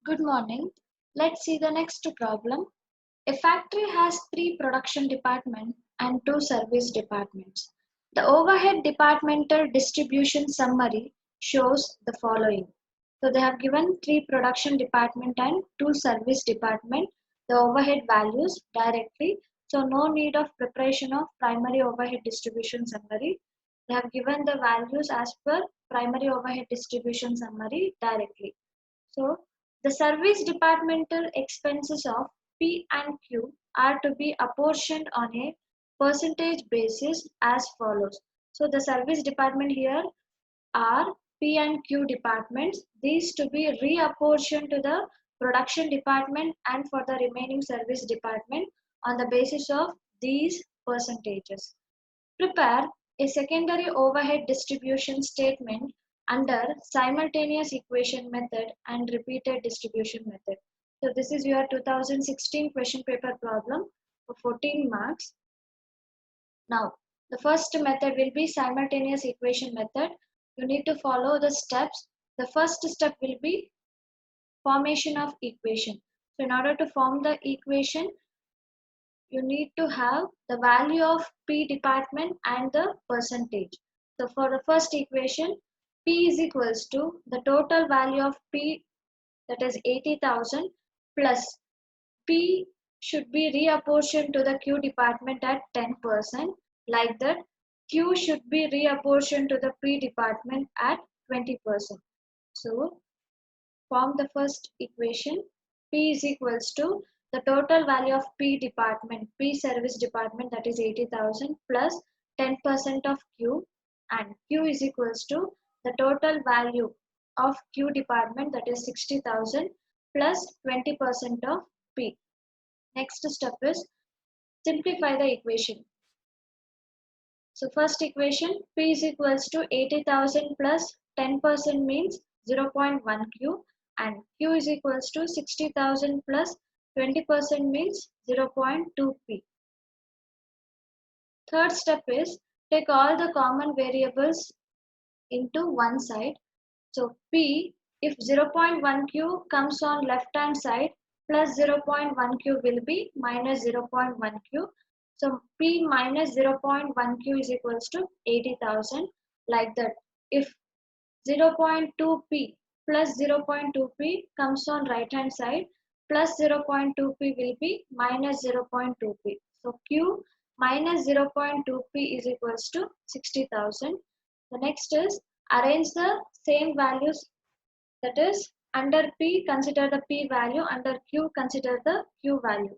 Good morning. Let's see the next problem. A factory has three production departments and two service departments. The overhead departmental distribution summary shows the following. So they have given three production department and two service department, the overhead values directly. So no need of preparation of primary overhead distribution summary. They have given the values as per primary overhead distribution summary directly. So the service departmental expenses of P and Q are to be apportioned on a percentage basis as follows. So the service department here are P and Q departments. These to be reapportioned to the production department and for the remaining service department on the basis of these percentages. Prepare a secondary overhead distribution statement under simultaneous equation method and repeated distribution method. So this is your 2016 question paper problem for 14 marks. Now, the first method will be simultaneous equation method. You need to follow the steps. The first step will be formation of equation. So in order to form the equation, you need to have the value of P department and the percentage. So for the first equation, P is equals to the total value of P, that is 80,000, plus P should be reapportioned to the Q department at 10%. Like that, Q should be reapportioned to the P department at 20%. So form the first equation. P is equals to the total value of P department, P service department, that is 80,000, plus 10% of Q, and Q is equals to the total value of Q department, that is 60,000, plus 20% of P. Next step is simplify the equation. So first equation, P is equals to 80,000 plus 10% means 0.1 Q, and Q is equals to 60,000 plus 20% means 0.2 P. Third step is take all the common variables into one side. So P, if 0.1 Q comes on left hand side, plus 0.1 Q will be minus 0.1 Q. So P minus 0.1 Q is equals to 80,000. Like that, if 0.2 P plus 0.2 P comes on right hand side, plus 0.2 P will be minus 0.2 P. So Q minus 0.2 P is equals to 60,000. The next is arrange the same values, that is under P consider the P value, under Q consider the Q value.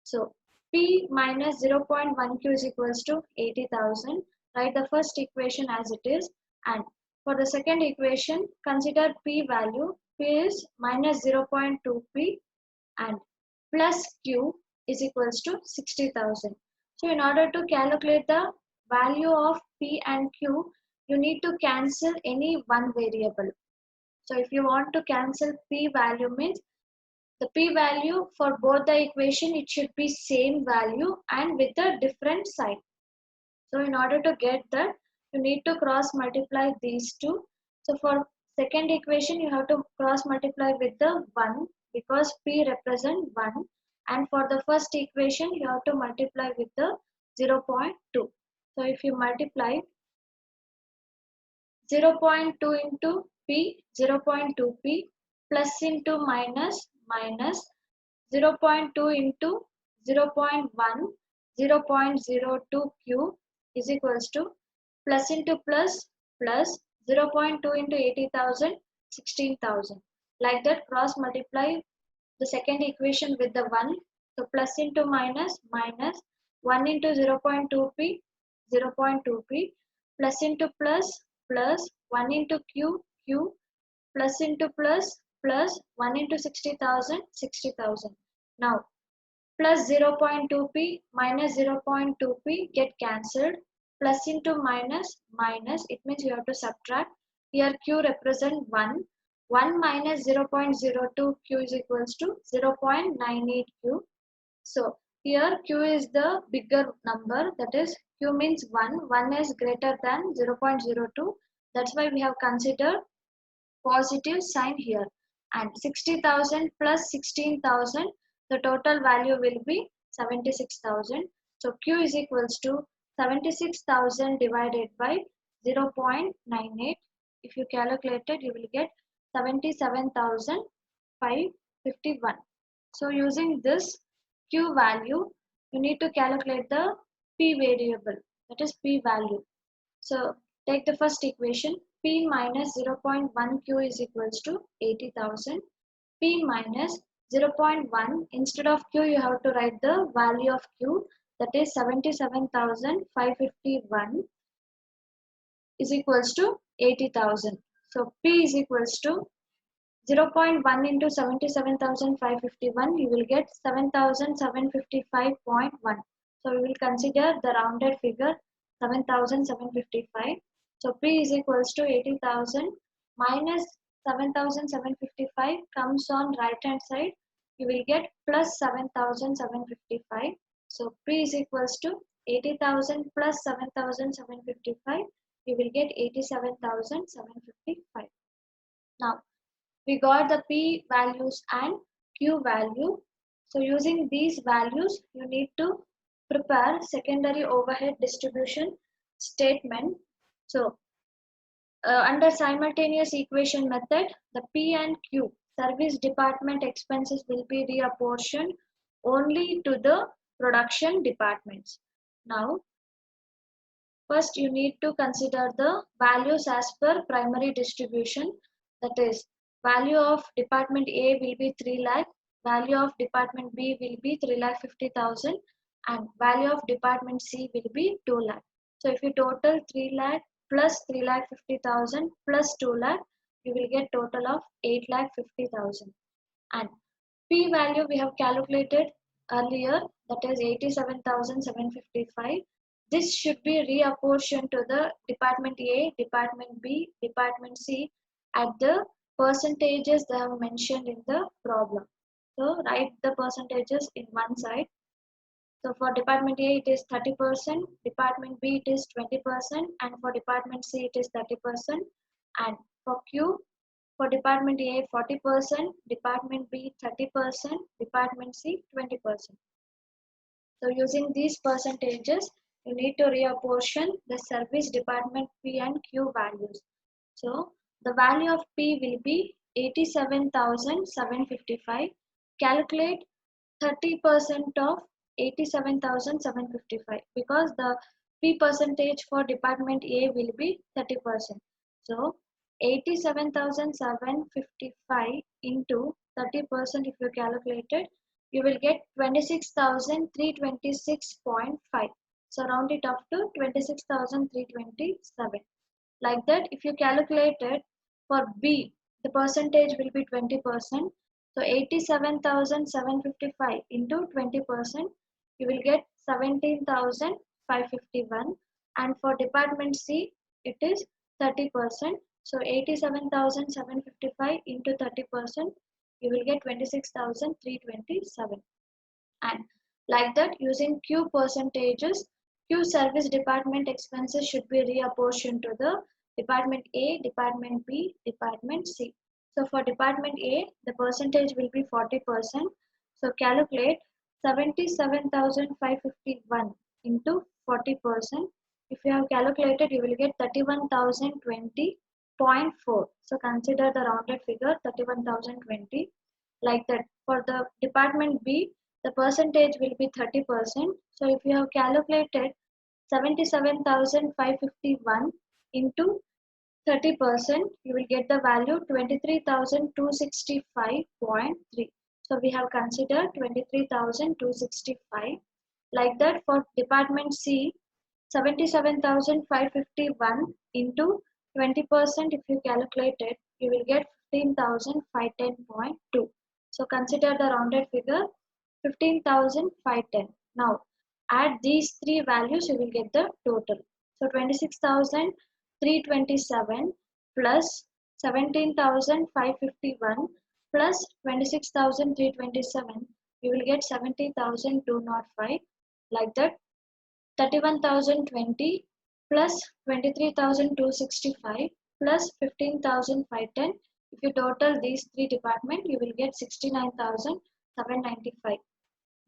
So P minus 0.1 Q is equals to 80,000. Write the first equation as it is, and for the second equation consider P value. P is minus 0.2 P and plus Q is equals to 60,000. So in order to calculate the value of P and Q, you need to cancel any one variable. So if you want to cancel P value means the P value for both the equation, it should be same value and with a different sign. So in order to get that, you need to cross multiply these two. So for second equation, you have to cross multiply with the 1 because P represent 1. And for the first equation, you have to multiply with the 0.2. So if you multiply 0.2 into P, 0.2 P, plus into minus, minus 0.2 into 0.1, 0.02 Q is equals to plus into plus, plus 0.2 into 80,000, 16,000. Like that, cross multiply the second equation with the 1. So plus into minus, minus 1 into 0.2 P, 0.2 P, plus into plus, plus 1 into Q, Q, plus into plus, plus 1 into 60,000, 60,000. Now, plus 0.2 P minus 0.2 P get cancelled. Plus into minus, minus, it means you have to subtract. Here Q represent 1. 1 minus 0.02 Q is equals to 0.98 Q. So here Q is the bigger number, that is Q means 1. 1 is greater than 0.02. That's why we have considered positive sign here. and 60,000 plus 16,000, the total value will be 76,000. So Q is equals to 76,000 divided by 0.98. If you calculate it, you will get 77,551. So using this Q value, you need to calculate the P variable, that is P value. So take the first equation, P minus 0.1 Q is equals to 80,000. P minus 0.1, instead of Q you have to write the value of Q, that is 77,551 is equals to 80,000. So P is equals to 0.1 into 77,551, you will get 7,755.1. So we will consider the rounded figure 7,755. So P is equals to 80,000 minus 7,755 comes on right hand side. You will get plus 7,755. So P is equals to 80,000 plus 7,755. You will get 87,755. Now we got the P values and Q value. So using these values, you need to prepare secondary overhead distribution statement. So under simultaneous equation method, the P and Q service department expenses will be reapportioned only to the production departments. Now, first you need to consider the values as per primary distribution, that is value of department A will be 3 lakh, value of department B will be 3,50,000 and value of department C will be 2 lakh. So if you total 3 lakh plus 3,50,000 plus 2 lakh, you will get total of 8,50,000. And P value we have calculated earlier, that is 87,755. This should be reapportioned to the department A, department B, department C at the percentages they have mentioned in the problem. So write the percentages in one side. So for department A it is 30%, department B it is 20%, and for department C it is 30%, and for Q, for department A 40%, department B 30%, department C 20%. So using these percentages, you need to reapportion the service department P and Q values. So the value of P will be 87,755. Calculate 30% of 87,755 because the P percentage for department A will be 30%. So 87,755 into 30% if you calculate it, you will get 26,326.5. So round it up to 26,327. Like that, if you calculate it for B, the percentage will be 20%. So 87,755 into 20%, you will get 17,551. And for department C, it is 30%. So 87,755 into 30%, you will get 26,327. And like that, using Q percentages, Q service department expenses should be reapportioned to the department A, department B, department C. So for department A, the percentage will be 40%. So calculate 77,551 into 40%. If you have calculated, you will get 31,020.4. So consider the rounded figure 31,020. Like that, for the department B, the percentage will be 30%. So if you have calculated 77,551 into 30%, you will get the value 23,265.3. So we have considered 23,265. Like that, for department C, 77,551 into 20%, if you calculate it, you will get 15,510.2. So consider the rounded figure 15,510. Now add these three values, you will get the total. So 26,327 plus 17,551 plus 26,327, you will get 70,205. Like that, 31,020 plus 23,265 plus 15,510, If you total these three departments, you will get 69,795.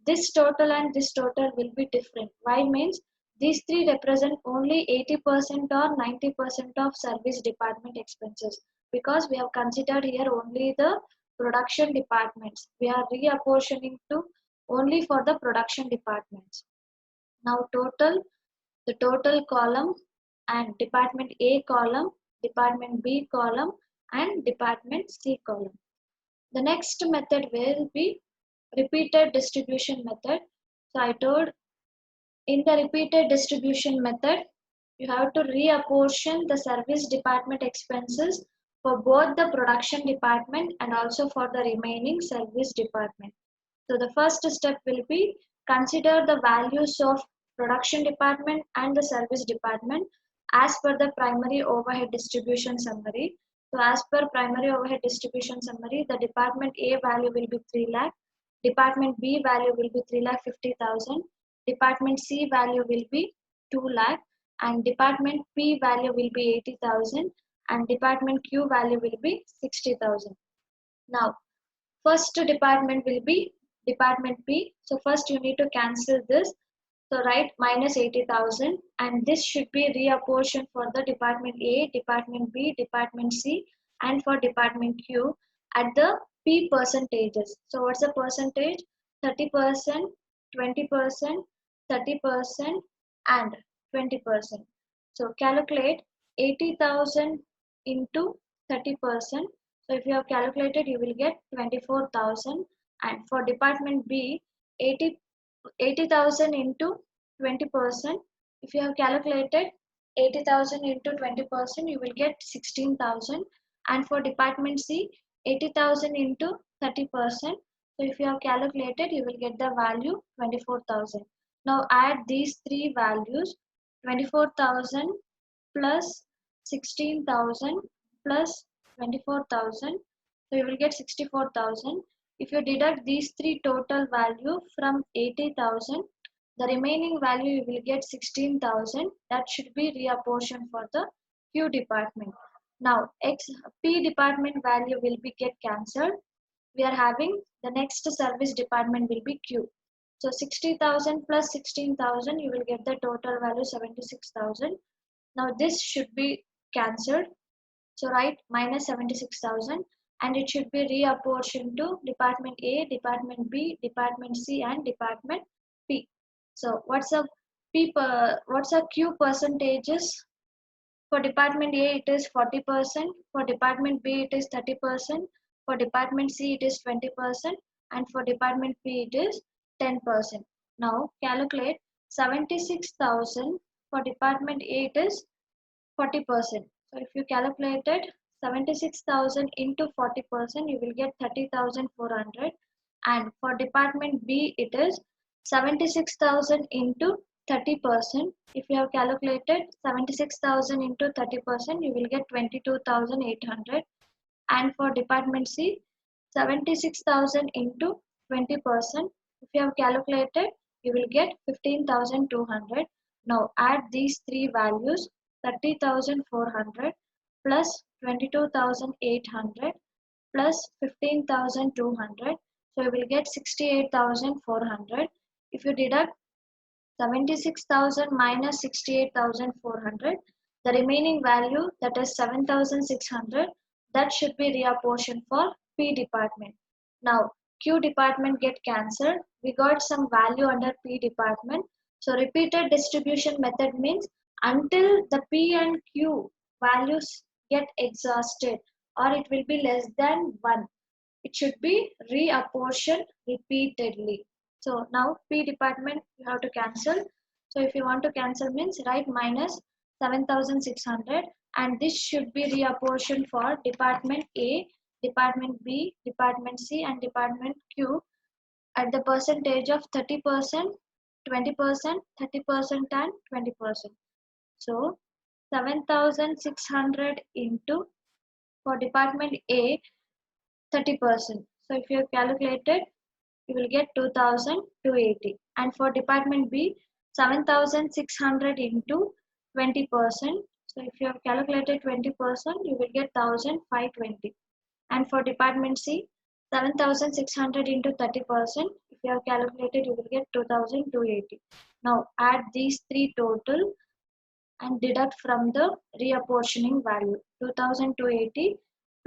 This total and this total will be different. Why means these three represent only 80% or 90% of service department expenses, because we have considered here only the production departments. We are reapportioning to only for the production departments. Now the total column and department A column, department B column and department C column. The next method will be repeated distribution method. So I told in the repeated distribution method, you have to reapportion the service department expenses for both the production department and also for the remaining service department. So the first step will be consider the values of production department and the service department as per the primary overhead distribution summary. So as per primary overhead distribution summary, the department A value will be 3 lakh, department B value will be 3,50,000, department C value will be 2 lakh, and department P value will be 80,000, and department Q value will be 60,000. Now first department will be department P. So first you need to cancel this. So write minus 80,000, and this should be reapportioned for the department A, department B, department C and for department Q at the P percentages. So what's the percentage? 30%, 20%, 30% and 20%. So calculate 80,000 into 30%. So if you have calculated, you will get 24,000, and for department B, 80,000 into 20%. If you have calculated 80,000 into 20%, you will get 16,000, and for department C, 80,000 into 30%. So if you have calculated, you will get the value 24,000. Now add these three values, 24,000 plus 16,000 plus 24,000. So you will get 64,000. If you deduct these three total value from 80,000, the remaining value you will get 16,000. That should be reapportioned for the Q department. Now P department value will be get cancelled. We are having the next service department will be Q. So 60,000 plus 16,000, you will get the total value 76,000. Now this should be cancelled. So write minus 76,000, and it should be reapportioned to department A, department B, department C and department P. So what's a Q percentages? For department A it is 40%, for department B it is 30%, for department C it is 20% and for department P it is 10%. Now calculate 76,000 for department A it is 40%. So if you calculated 76,000 into 40%, you will get 30,400. And for department B, it is 76,000 into 30%. If you have calculated 76,000 into 30%, you will get 22,800. And for department C, 76,000 into 20%. If you have calculated, you will get 15,200. Now add these three values, 30,400 plus 22,800 plus 15,200. So you will get 68,400. If you deduct 76,000 minus 68,400, the remaining value, that is 7,600, that should be reapportioned for P department. Now Q department get cancelled. We got some value under P department. So repeated distribution method means until the P and Q values get exhausted or it will be less than 1, it should be reapportioned repeatedly. So now P department you have to cancel. So if you want to cancel means write minus 7,600, and this should be reapportioned for department A, department B, department C and department Q at the percentage of 30%, 20%, 30% and 20%. So 7,600 into for department A 30%. So if you have calculated, you will get 2,280. And for department B, 7,600 into 20%. So if you have calculated 20%, you will get 1,520. And for department C, 7,600 into 30%. If you have calculated, you will get 2,280. Now add these three total and deduct from the reapportioning value. 2,280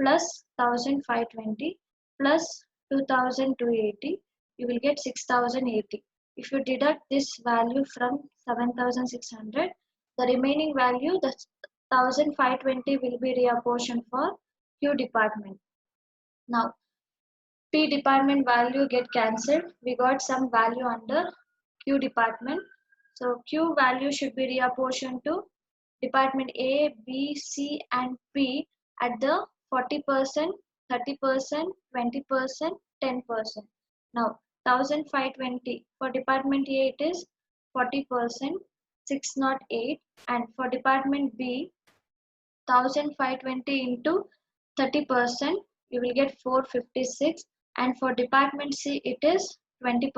plus 1,520 plus 2,280, you will get 6,080. If you deduct this value from 7,600, the remaining value, the 1,520, will be reapportioned for Q department. Now P department value get cancelled. We got some value under Q department. So Q value should be reapportioned to department A, B, C and P at the 40%, 30%, 20%, 10%. Now 1,520 for department A, it is 40%, 608, and for department B, 1,520 into 30%, you will get 456, and for department C it is 20%.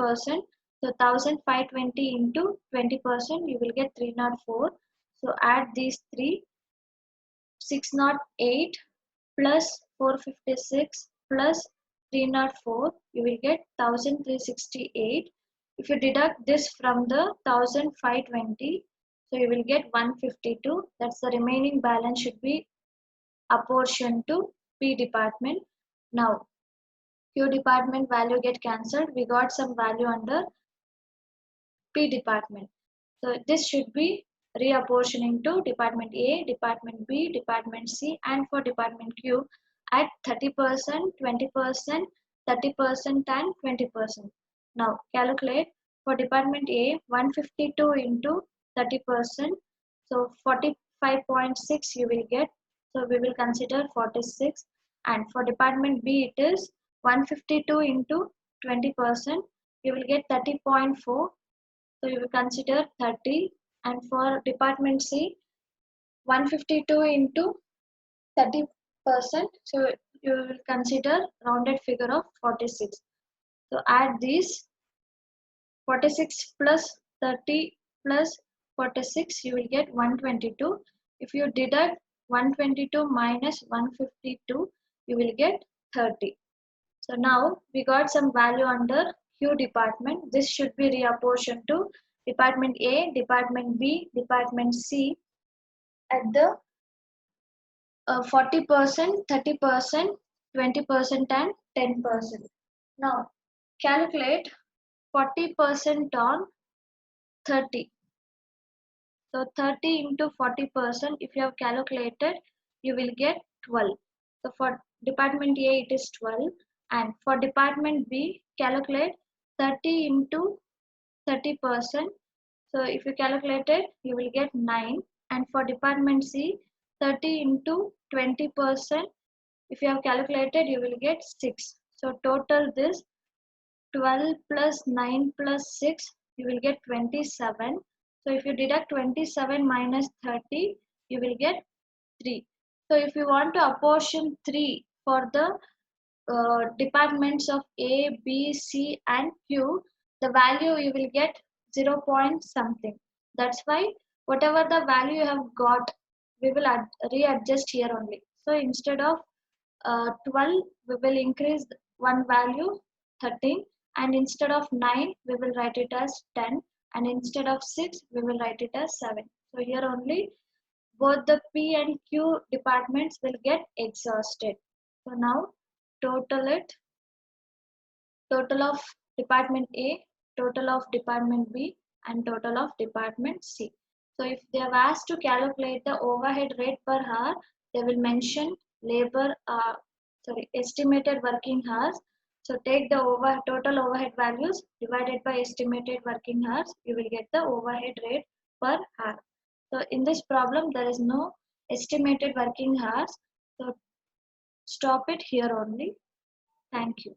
So 1,520 into 20%, you will get 304. So add these three, 608 plus 456 plus 304, you will get 1,368. If you deduct this from the 1,520, so you will get 152. That's the remaining balance should be apportioned to P department. Now Q department value get cancelled. We got some value under P department. So this should be reapportioning to department A, department B, department C, and for department Q at 30%, 20%, 30% and 20%. Now calculate for department A, 152 into 30%. So 45.6 you will get. So we will consider 46. And for department B it is 152 into 20%. You will get 30.4. So you will consider 30, and for department C, 152 into 30%. So you will consider rounded figure of 46. So add these 46 plus 30 plus 46, you will get 122. If you deduct 122 minus 152, you will get 30. So now we got some value under Q department. This should be reapportioned to department A, department B, department C at the 40%, 30%, 20% and 10%. Now calculate 40% on 30. So 30 into 40%, if you have calculated, you will get 12. So for department A, it is 12. And for department B, calculate 30 into 30%. So if you calculate it, you will get 9. And for department C, 30 into 20%. If you have calculated, you will get 6. So total this 12 plus 9 plus 6, you will get 27. So if you deduct 27 minus 30, you will get 3. So if you want to apportion 3 for the departments of A, B, C and Q, the value you will get 0 point something. That's why whatever the value you have got, we will readjust here only. So instead of 12, we will increase one value 13, and instead of 9, we will write it as 10, and instead of 6, we will write it as 7. So here only both the P and Q departments will get exhausted. So now total it, total of department A, total of department B and total of department C. So if they have asked to calculate the overhead rate per hour, they will mention estimated working hours. So take the total overhead values divided by estimated working hours, you will get the overhead rate per hour. So in this problem, there is no estimated working hours. So stop it here only. Thank you.